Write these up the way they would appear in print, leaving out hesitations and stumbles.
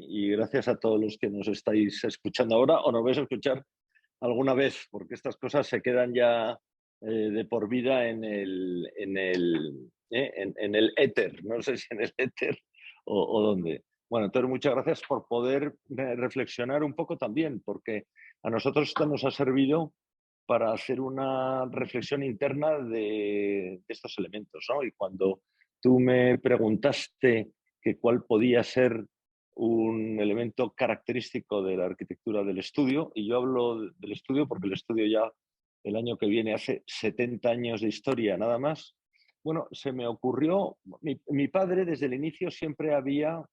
y gracias a todos los que nos estáis escuchando ahora o nos vais a escuchar alguna vez, porque estas cosas se quedan ya de por vida en el éter, no sé si en el éter o dónde. Bueno, entonces muchas gracias por poder reflexionar un poco también, porque a nosotros esto nos ha servido para hacer una reflexión interna de estos elementos, ¿no? Y cuando tú me preguntaste que cuál podía ser un elemento característico de la arquitectura del estudio, y yo hablo del estudio porque el estudio ya el año que viene hace 70 años de historia nada más. Bueno, se me ocurrió, mi padre desde el inicio siempre le había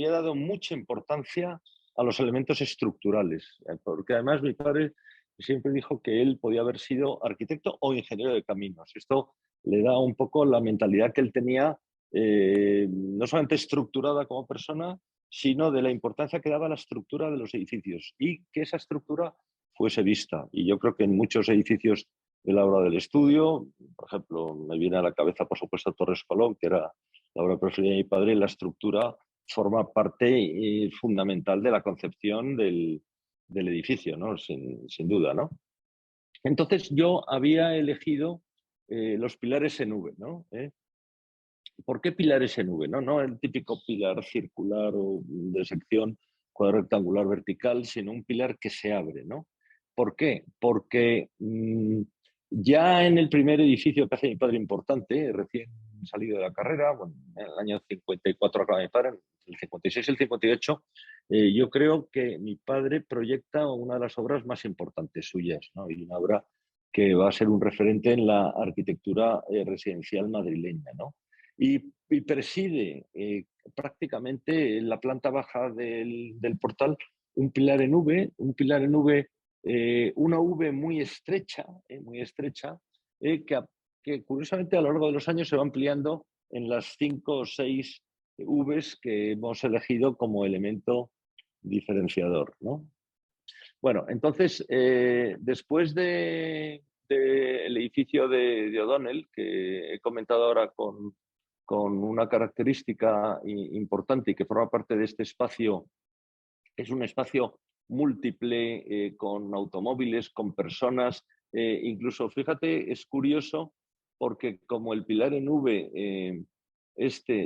dado mucha importancia a los elementos estructurales, porque además mi padre siempre dijo que él podía haber sido arquitecto o ingeniero de caminos. Esto le da un poco la mentalidad que él tenía, no solamente estructurada como persona, sino de la importancia que daba la estructura de los edificios y que esa estructura fuese vista. Y yo creo que en muchos edificios de la obra del estudio, por ejemplo, me viene a la cabeza, por supuesto, Torres Colón, que era la obra preferida de mi padre, la estructura forma parte fundamental de la concepción del edificio, ¿no? Sin duda, ¿no? Entonces yo había elegido los pilares en V, ¿no? ¿Por qué pilares en V? No el típico pilar circular o de sección cuadro rectangular vertical, sino un pilar que se abre, ¿no? ¿Por qué? Porque ya en el primer edificio que hace mi padre importante, recién salido de la carrera, bueno, en el año 54 acaba mi padre, en el 56 y el 58, yo creo que mi padre proyecta una de las obras más importantes suyas, ¿no? Y una obra que va a ser un referente en la arquitectura residencial madrileña, ¿no? Y preside prácticamente en la planta baja del portal un pilar en V, una V muy estrecha que curiosamente a lo largo de los años se va ampliando en las 5 o 6 Vs que hemos elegido como elemento diferenciador, ¿no? Bueno, entonces, después del edificio de O'Donnell, que he comentado ahora con una característica importante y que forma parte de este espacio, es un espacio múltiple, con automóviles, con personas, incluso, fíjate, es curioso porque como el pilar en V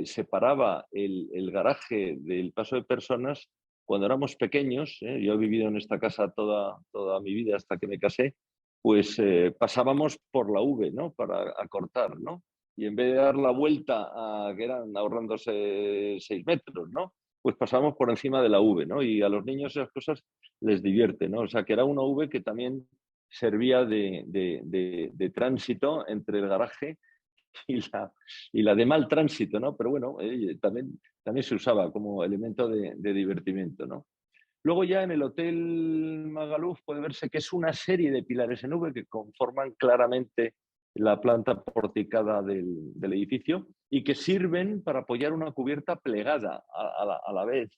separaba el garaje del paso de personas, cuando éramos pequeños, yo he vivido en esta casa toda mi vida hasta que me casé, pues pasábamos por la V, ¿no? Para acortar, ¿no? Y en vez de dar la vuelta que eran ahorrándose 6 metros, ¿no? Pues pasamos por encima de la V, ¿no? Y a los niños esas cosas les divierte, ¿no? O sea, que era una V que también servía de tránsito entre el garaje y la de mal tránsito, ¿no? Pero bueno, también se usaba como elemento de divertimento, ¿no? Luego ya en el Hotel Magaluf puede verse que es una serie de pilares en V que conforman claramente la planta porticada del edificio y que sirven para apoyar una cubierta plegada a la vez,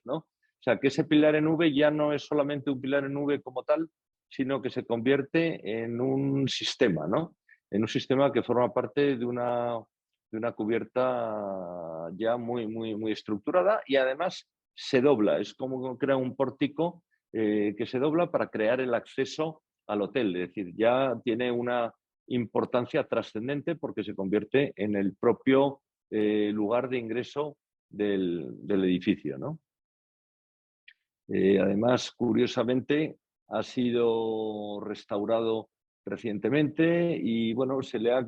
¿no? O sea, que ese pilar en V ya no es solamente un pilar en V como tal, sino que se convierte en un sistema, ¿no? En un sistema que forma parte de una cubierta ya muy, muy, muy estructurada y además se dobla, es como crea un pórtico que se dobla para crear el acceso al hotel, es decir, ya tiene una importancia trascendente porque se convierte en el propio lugar de ingreso del edificio, ¿no? Además, curiosamente, ha sido restaurado recientemente y bueno, se le ha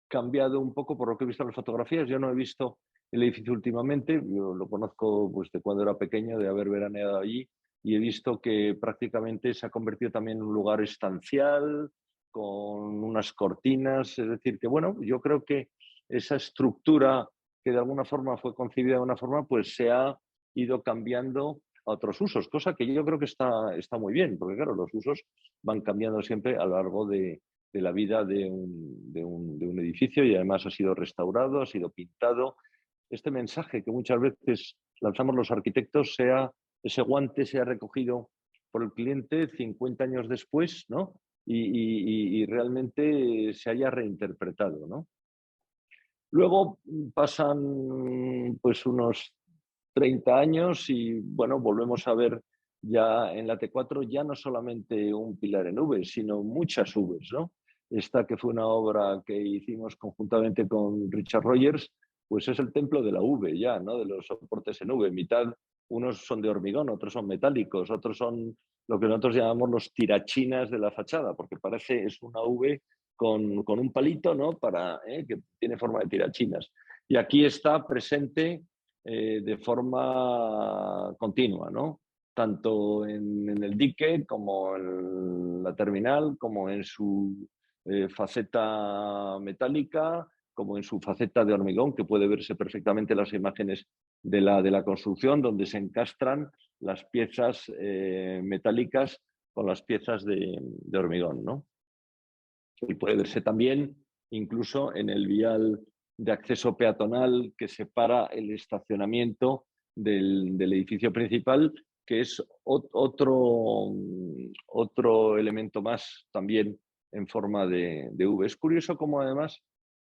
cambiado un poco por lo que he visto en las fotografías. Yo no he visto el edificio últimamente, yo lo conozco pues, de cuando era pequeño, de haber veraneado allí, y he visto que prácticamente se ha convertido también en un lugar estancial, con unas cortinas, es decir, que bueno, yo creo que esa estructura que de alguna forma fue concebida de una forma, pues se ha ido cambiando a otros usos, cosa que yo creo que está muy bien, porque claro, los usos van cambiando siempre a lo largo de la vida de un edificio y además ha sido restaurado, ha sido pintado. Este mensaje que muchas veces lanzamos los arquitectos, ese guante sea recogido por el cliente 50 años después, ¿no? Y realmente se haya reinterpretado, ¿no? Luego pasan pues unos 30 años y bueno, volvemos a ver ya en la T4 ya no solamente un pilar en V, sino muchas Vs, ¿no? Esta que fue una obra que hicimos conjuntamente con Richard Rogers, pues es el templo de la V ya, ¿no? De los soportes en V. Mitad, unos son de hormigón, otros son metálicos, otros son lo que nosotros llamamos los tirachinas de la fachada, porque parece es una V con un palito, ¿no? Que tiene forma de tirachinas. Y aquí está presente de forma continua, ¿no? Tanto en el dique como en la terminal, como en su faceta metálica, como en su faceta de hormigón, que puede verse perfectamente en las imágenes de la construcción, donde se encastran las piezas metálicas con las piezas de hormigón, ¿no? Y puede verse también incluso en el vial de acceso peatonal que separa el estacionamiento del edificio principal, que es otro elemento más también en forma de V. Es curioso cómo además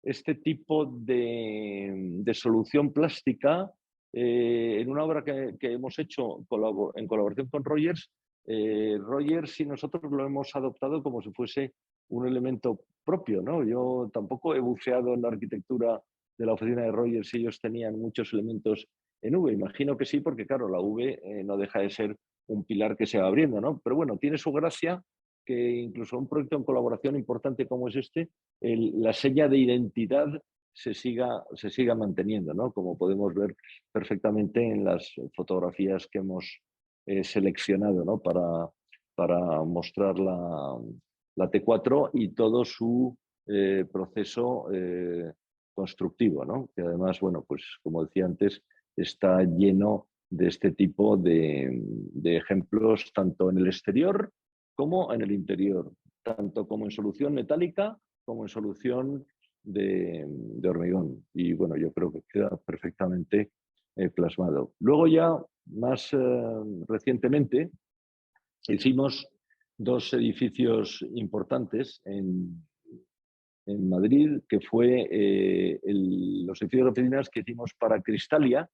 este tipo de solución plástica, en una obra que hemos hecho en colaboración con Rogers, Rogers y nosotros lo hemos adoptado como si fuese un elemento propio, ¿no? Yo tampoco he buceado en la arquitectura de la oficina de Rogers y ellos tenían muchos elementos en V. Imagino que sí, porque claro, la V no deja de ser un pilar que se va abriendo, ¿no? Pero bueno, tiene su gracia que incluso un proyecto en colaboración importante como es este, la seña de identidad se siga manteniendo, ¿no? Como podemos ver perfectamente en las fotografías que hemos seleccionado, ¿no? Para mostrar la T4 y todo su proceso constructivo, ¿no? Que además, bueno, pues como decía antes, está lleno de este tipo de ejemplos tanto en el exterior como en el interior, tanto como en solución metálica como en solución de hormigón. Y bueno, yo creo que queda perfectamente plasmado. Luego ya, más recientemente, hicimos dos edificios importantes en Madrid, que fue los edificios de oficinas que hicimos para Cristalia,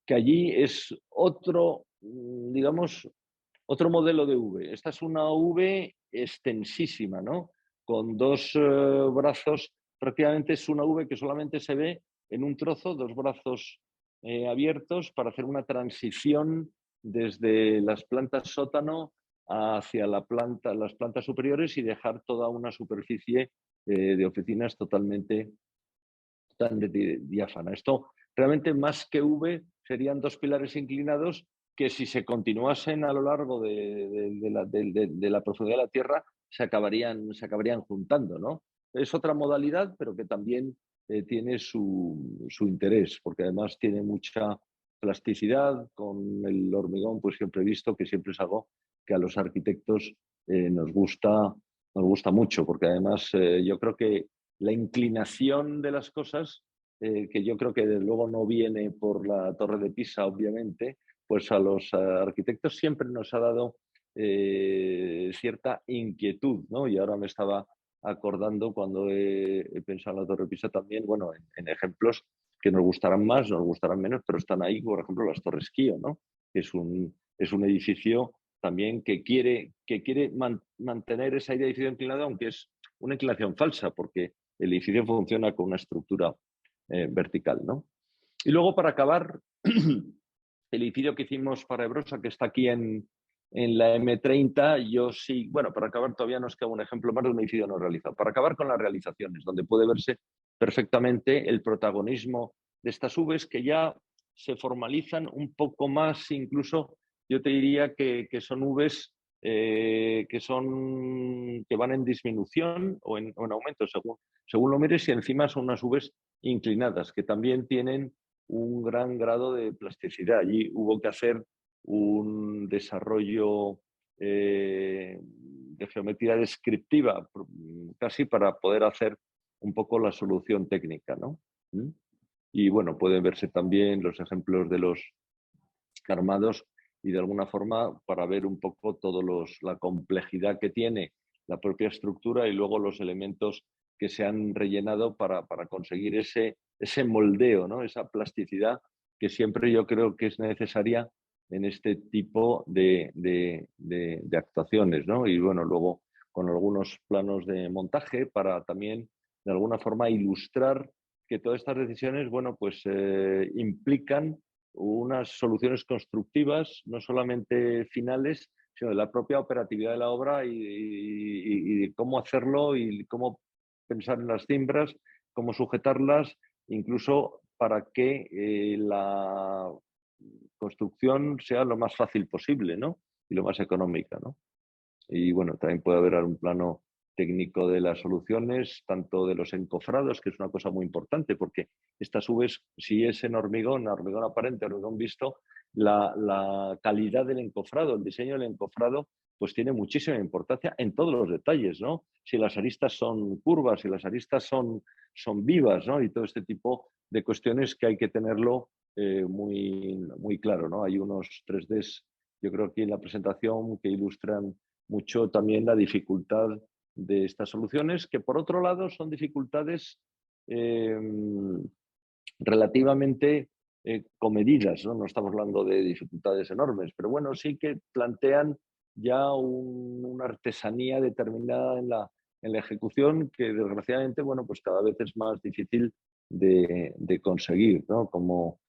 que allí es otro, digamos, otro modelo de V. Esta es una V extensísima, ¿no? Con dos brazos, prácticamente es una V que solamente se ve en un trozo, dos brazos abiertos para hacer una transición desde las plantas sótano hacia las plantas superiores y dejar toda una superficie de oficinas totalmente diáfana. Esto realmente más que V serían dos pilares inclinados que si se continuasen a lo largo de la profundidad de la Tierra se acabarían juntando, ¿no? Es otra modalidad, pero que también tiene su interés, porque además tiene mucha plasticidad. Con el hormigón, pues siempre he visto que siempre es algo que a los arquitectos nos gusta mucho, porque además yo creo que la inclinación de las cosas, que yo creo que desde luego no viene por la Torre de Pisa, obviamente, pues a los arquitectos siempre nos ha dado cierta inquietud, ¿no? Y ahora me estaba acordando cuando he pensado en la Torre de Pisa también, bueno, en ejemplos que nos gustarán más, nos gustarán menos, pero están ahí, por ejemplo, las Torres Kio, ¿no? Que es un edificio también que quiere mantener esa idea de edificio inclinado, aunque es una inclinación falsa, porque el edificio funciona con una estructura vertical, ¿no? Y luego, para acabar, el edificio que hicimos para Ebrosa, que está aquí en la M30, yo sí, bueno, para acabar todavía nos queda un ejemplo más de un edificio no realizado. Para acabar con las realizaciones, donde puede verse perfectamente el protagonismo de estas Vs que ya se formalizan un poco más, incluso yo te diría que son Vs que van en disminución o en aumento según lo mires, y encima son unas Vs inclinadas que también tienen un gran grado de plasticidad. Allí hubo que hacer un desarrollo de geometría descriptiva casi para poder hacer un poco la solución técnica, ¿no? Y bueno, pueden verse también los ejemplos de los armados y de alguna forma para ver un poco la complejidad que tiene la propia estructura y luego los elementos que se han rellenado para conseguir ese ese moldeo, ¿no? Esa plasticidad que siempre yo creo que es necesaria en este tipo de actuaciones, ¿no? Y bueno, luego con algunos planos de montaje para también de alguna forma ilustrar que todas estas decisiones, bueno, pues implican unas soluciones constructivas, no solamente finales, sino de la propia operatividad de la obra y de cómo hacerlo y cómo pensar en las cimbras, cómo sujetarlas, incluso para que la construcción sea lo más fácil posible, ¿no? Y lo más económica, ¿no? Y bueno, también puede haber un plano técnico de las soluciones, tanto de los encofrados, que es una cosa muy importante, porque estas Vs, si es en hormigón, hormigón aparente, hormigón visto, la calidad del encofrado, el diseño del encofrado, pues tiene muchísima importancia en todos los detalles, ¿no? Si las aristas son curvas, si las aristas son vivas, ¿no? Y todo este tipo de cuestiones que hay que tenerlo muy claro, ¿no? Hay unos 3Ds, yo creo que en la presentación, que ilustran mucho también la dificultad de estas soluciones, que por otro lado son dificultades eh, relativamente comedidas, ¿no? No estamos hablando de dificultades enormes, pero bueno, sí que plantean ya una artesanía determinada en la ejecución que desgraciadamente, bueno, pues cada vez es más difícil de conseguir, ¿no? Como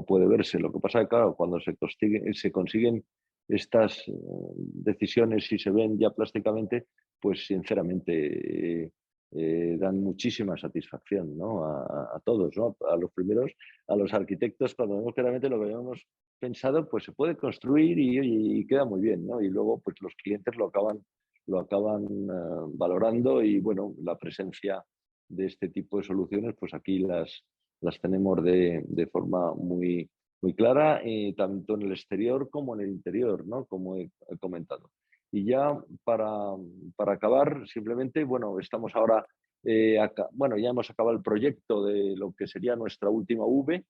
puede verse. Lo que pasa es que, claro, cuando se consiguen estas decisiones y se ven ya plásticamente, pues sinceramente dan muchísima satisfacción, ¿no? A todos, ¿no? A los primeros, a los arquitectos, cuando vemos claramente lo que habíamos pensado, pues se puede construir y queda muy bien, ¿no? Y luego pues los clientes lo acaban valorando y bueno, la presencia de este tipo de soluciones, pues aquí las tenemos de forma muy clara, tanto en el exterior como en el interior, ¿no? Como he comentado. Y ya para acabar, simplemente, bueno, estamos ahora, bueno, ya hemos acabado el proyecto de lo que sería nuestra última V,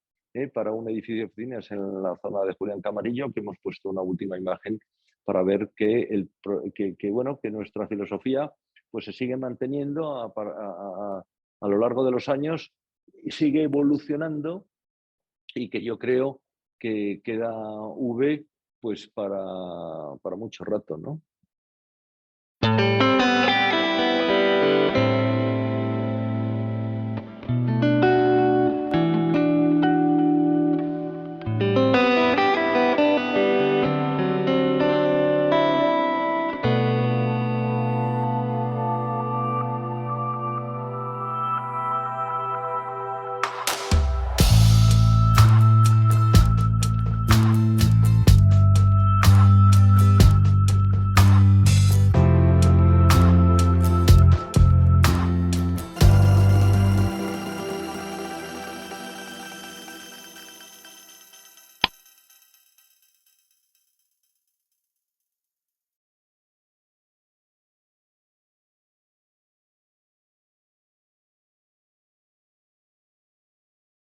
para un edificio de oficinas en la zona de Julián Camarillo, que hemos puesto una última imagen para ver bueno, que nuestra filosofía pues, se sigue manteniendo a lo largo de los años y sigue evolucionando y que yo creo que queda V pues para mucho rato, ¿no?